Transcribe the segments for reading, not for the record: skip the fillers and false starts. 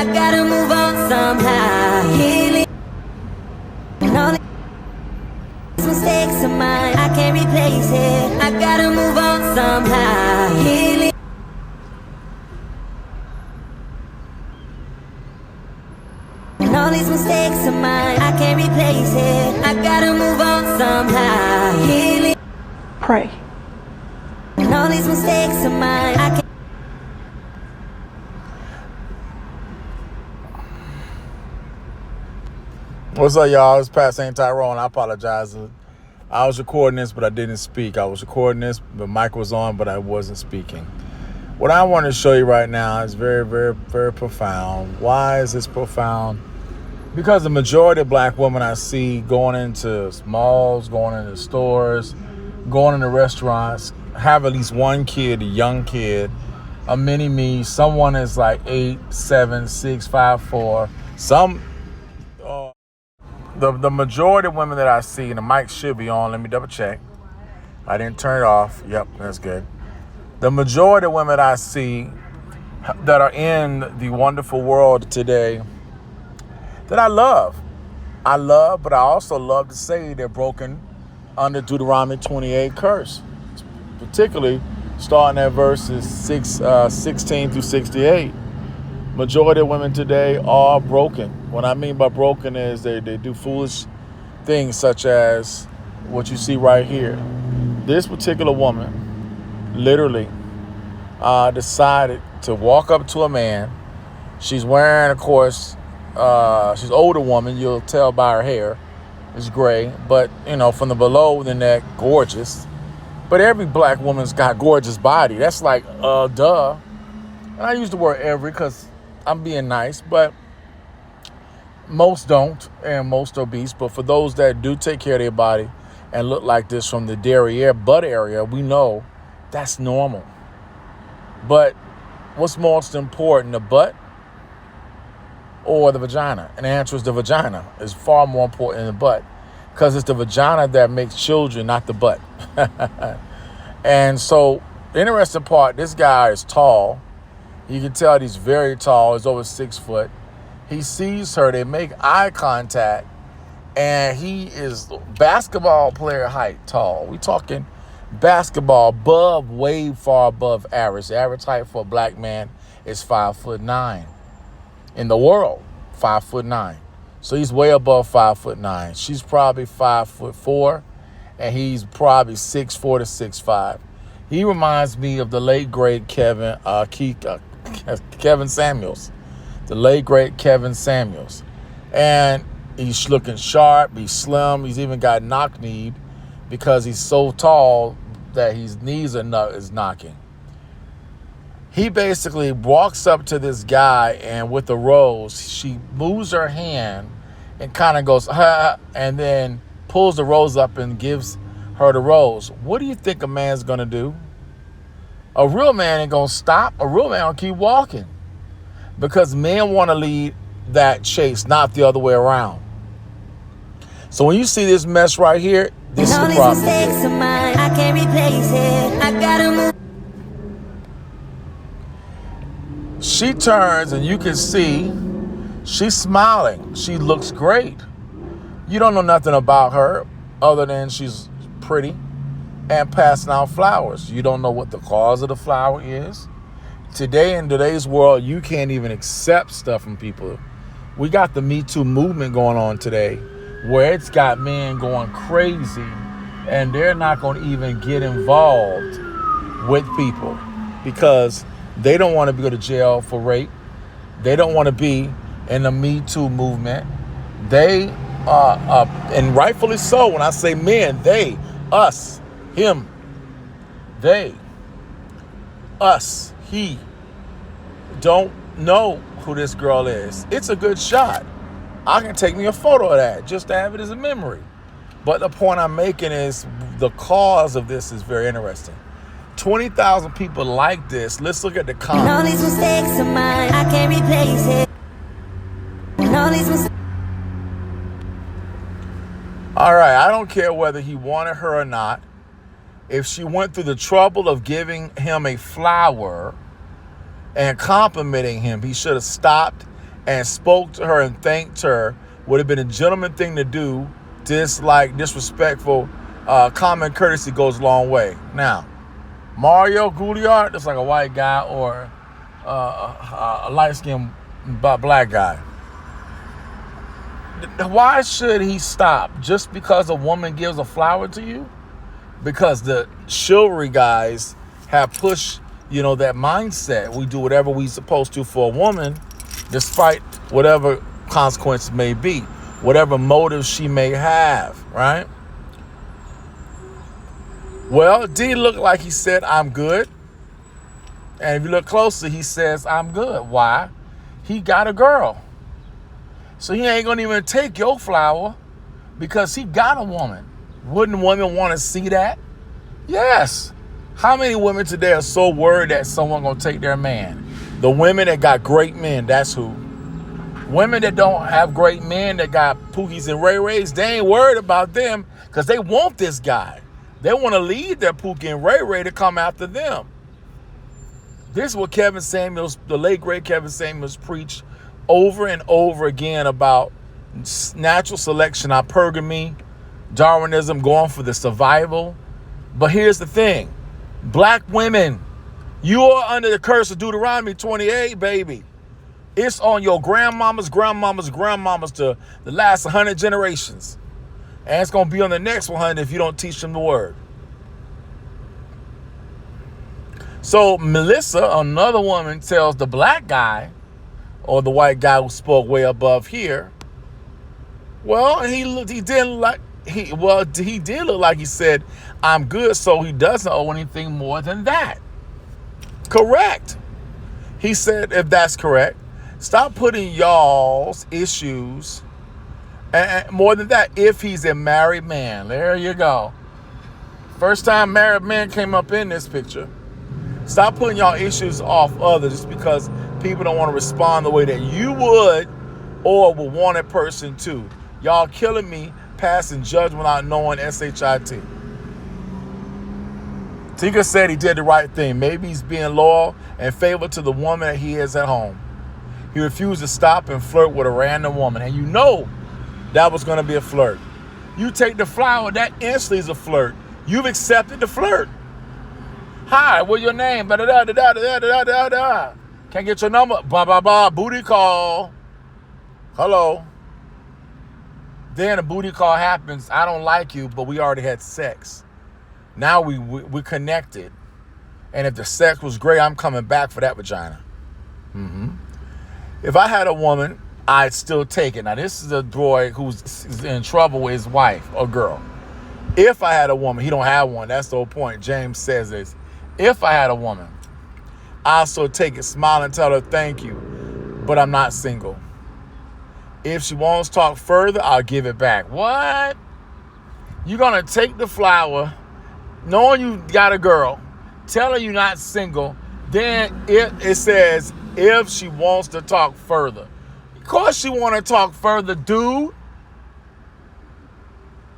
I gotta move on somehow. Healing all these mistakes of mine, I can't replace it. I gotta move on somehow. Healing all these mistakes of mine, I can't replace it. I gotta move on somehow. Healing Pray. all these mistakes of mine, I can't. What's up, y'all? It's Pat St. Tyrone. I apologize. I was recording this, but I didn't speak. I was recording this, the mic was on, but I wasn't speaking. What I want to show you right now is very, very, very profound. Why is this profound? Because the majority of black women I see going into malls, going into stores, going into restaurants, have at least one kid, a young kid, a mini-me. Someone is like 8, 7, 6, 5, 4. Some... The majority of women that I see, and the mic should be on, let me double check. I didn't turn it off. Yep, that's good. The majority of women I see that are in the wonderful world today that I love, but I also love to say they're broken under Deuteronomy 28 curse, particularly starting at verses 16 through 68. Majority of women today are broken. What I mean by broken is they do foolish things such as what you see right here. This particular woman literally decided to walk up to a man. She's wearing, of course, she's an older woman. You'll tell by her hair. It's gray, but, from the below the neck, gorgeous. But every black woman's got gorgeous body. That's like, duh. And I use the word every because I'm being nice, but most don't, and most obese. But for those that do take care of their body and look like this from the derriere butt area, we know that's normal. But what's most important, the butt or the vagina? And the answer is the vagina is far more important than the butt, because it's the vagina that makes children, not the butt. And so, the interesting part, this guy is tall. You can tell he's very tall. He's over 6 foot. He sees her. They make eye contact. And he is basketball player height tall. We talking basketball way far above average. The average height for a black man is 5'9". In the world, 5'9". So he's way above 5'9". She's probably 5'4", and he's probably 6'4" to 6'5". He reminds me of the late great Kevin Samuels, the late great Kevin Samuels. And he's looking sharp, he's slim, he's even got knock-kneed because he's so tall that his knees is knocking. He basically walks up to this guy, and with the rose, she moves her hand and kind of goes, ha, and then pulls the rose up and gives her the rose. What do you think a man's gonna do? A real man ain't gonna stop. A real man gonna keep walking, because men want to lead that chase, not the other way around. So when you see this mess right here, this is the problem. Mistakes of mine, I can't replace it. I gotta move. She turns and you can see she's smiling. She looks great. You don't know nothing about her other than she's pretty and passing out flowers. You don't know what the cause of the flower is. Today, in today's world, you can't even accept stuff from people. We got the Me Too movement going on today, where it's got men going crazy and they're not going to even get involved with people because they don't want to go to jail for rape. They don't want to be in the Me Too movement. They and rightfully so. When I say men, they, us, him, they, us, he, don't know who this girl is. It's a good shot. I can take me a photo of that just to have it as a memory. But the point I'm making is the cause of this is very interesting. 20,000 people like this. Let's look at the comments. All these mistakes of mine, I can't replace it. All these mistakes. All right, I don't care whether he wanted her or not. If she went through the trouble of giving him a flower and complimenting him, he should have stopped and spoke to her and thanked her, would have been a gentleman thing to do. Disrespectful, common courtesy goes a long way. Now, Mario Gouliard, that's like a white guy or a light-skinned black guy. Why should he stop just because a woman gives a flower to you? Because the chivalry guys have pushed, that mindset. We do whatever we're supposed to for a woman, despite whatever consequences may be, whatever motive she may have, right? Well, D looked like he said, I'm good. And if you look closer, he says, I'm good. Why? He got a girl. So he ain't gonna even take your flower because he got a woman. Wouldn't women want to see that? Yes. How many women today are so worried that someone gonna take their man? The women that got great men, that's who. Women that don't have great men, that got Pookies and Ray Rays, they ain't worried about them because they want this guy. They want to lead their Pookie and Ray Ray to come after them. This is what Kevin Samuels, the late great Kevin Samuels, preached over and over again about natural selection, hypergamy, Darwinism, going for the survival. But here's the thing. Black women, you are under the curse of Deuteronomy 28, baby. It's on your grandmamas to the last 100 generations. And it's going to be on the next 100 if you don't teach them the word. So Melissa, another woman, tells the black guy, or the white guy who spoke way above here, well, he did look like he said, I'm good, so he doesn't owe anything more than that. Correct. He said, if that's correct, stop putting y'all's issues, and more than that, if he's a married man. There you go. First time married man came up in this picture. Stop putting y'all issues off others just because people don't want to respond the way that you would or would want a person to. Y'all killing me, passing judgment without knowing SHIT. Tika said he did the right thing. Maybe he's being loyal and faithful to the woman that he is at home. He refused to stop and flirt with a random woman. And you know that was going to be a flirt. You take the flower, that instantly is a flirt. You've accepted the flirt. Hi, what's your name? Can't get your number. Booty call. Hello. Then a booty call happens. I don't like you, but we already had sex. Now we connected. And if the sex was great, I'm coming back for that vagina. If I had a woman, I'd still take it. Now, this is a boy who's in trouble with his wife or girl. If I had a woman, he don't have one. That's the whole point. James says this. If I had a woman, I'll still take it, smile and tell her thank you, but I'm not single. If she wants to talk further, I'll give it back. What? You're going to take the flower, knowing you got a girl, tell her you're not single, then it says if she wants to talk further. Of course she want to talk further, dude.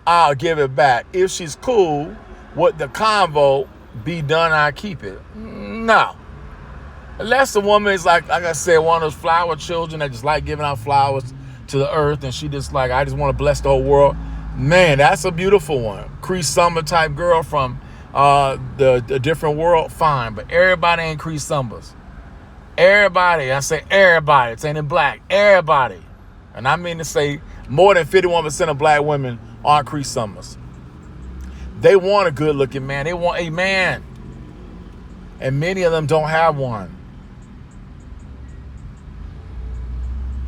I'll give it back. If she's cool with the convo, be done, I keep it. No. Unless the woman is like I said, one of those flower children that just like giving out flowers to the earth, and she just like, I just want to bless the whole world. Man, that's a beautiful one. Cree Summer type girl from the different world, fine. But everybody ain't Cree Summers. Everybody, I say everybody, it's ain't in black. Everybody. And I mean to say more than 51% of black women aren't Cree Summers. They want a good looking man. They want a man. And many of them don't have one.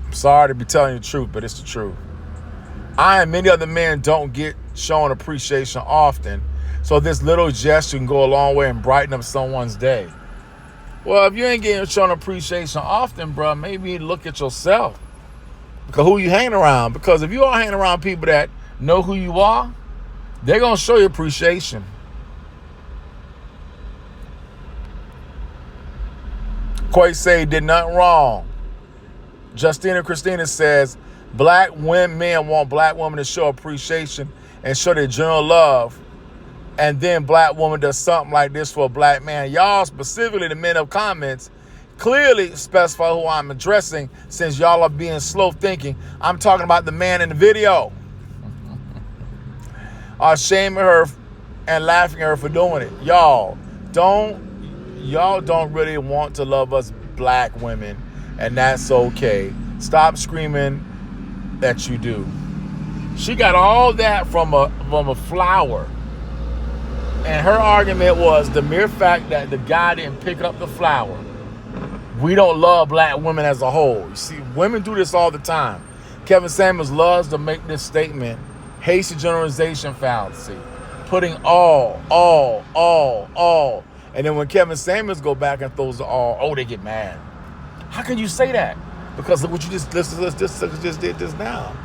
I'm sorry to be telling you the truth, but it's the truth. I and many other men don't get shown appreciation often. So this little gesture can go a long way and brighten up someone's day. Well, if you ain't getting shown appreciation often, bro, maybe look at yourself. Because who you hanging around? Because if you are hanging around people that know who you are, they're going to show you appreciation. Quay did nothing wrong. Justina Christina says, black men want black women to show appreciation and show their general love. And then black woman does something like this for a black man. Y'all, specifically the men of comments, clearly specify who I'm addressing, since y'all are being slow thinking. I'm talking about the man in the video. Are shaming her and laughing at her for doing it. Y'all don't really want to love us black women, and that's okay. Stop screaming that you do. She got all that from a flower. And her argument was the mere fact that the guy didn't pick up the flower. We don't love black women as a whole. You see, women do this all the time. Kevin Samuels loves to make this statement, hasty generalization fallacy, putting all. And then when Kevin Samuels go back and throws the all, they get mad. How can you say that? Because look what you just did just now.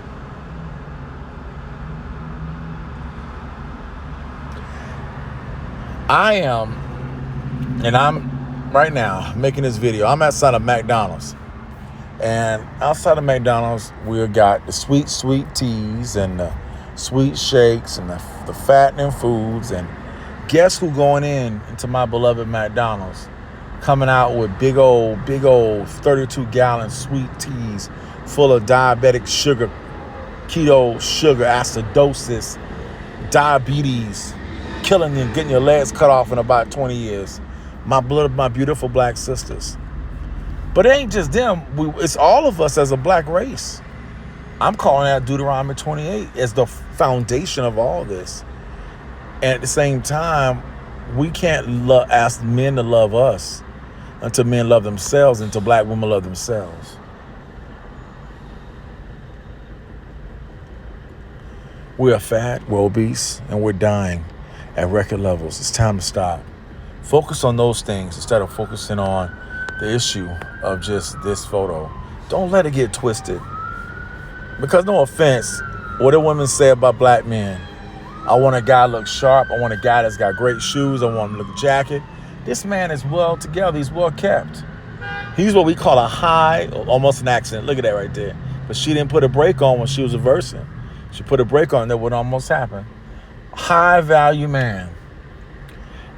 I'm right now making this video. I'm outside of McDonald's. And outside of McDonald's, we got the sweet teas and the sweet shakes and the fattening foods. And guess who going into my beloved McDonald's? Coming out with big old 32-gallon sweet teas full of diabetic sugar, keto sugar, acidosis, diabetes, killing you, getting your legs cut off in about 20 years. My beautiful black sisters. But it ain't just them. It's all of us as a black race. I'm calling out Deuteronomy 28 as the foundation of all this. And at the same time, we can't ask men to love us until men love themselves, until black women love themselves. We are fat, we're obese, and we're dying at record levels. It's time to stop. Focus on those things instead of focusing on the issue of just this photo. Don't let it get twisted. Because no offense, what do women say about black men? I want a guy to look sharp. I want a guy that's got great shoes. I want him to look jacket. This man is well together. He's well kept. He's what we call a high, almost an accident. Look at that right there. But she didn't put a brake on when she was reversing. She put a brake on, that would almost happen. High value man.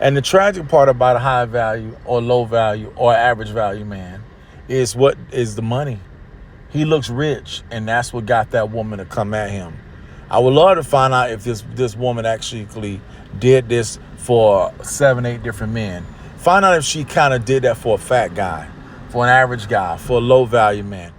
And the tragic part about a high value or low value or average value man is what is the money. He looks rich, and that's what got that woman to come at him. I would love to find out if this woman actually did this for 7-8 different men. Find out if she kind of did that for a fat guy, for an average guy, for a low value man.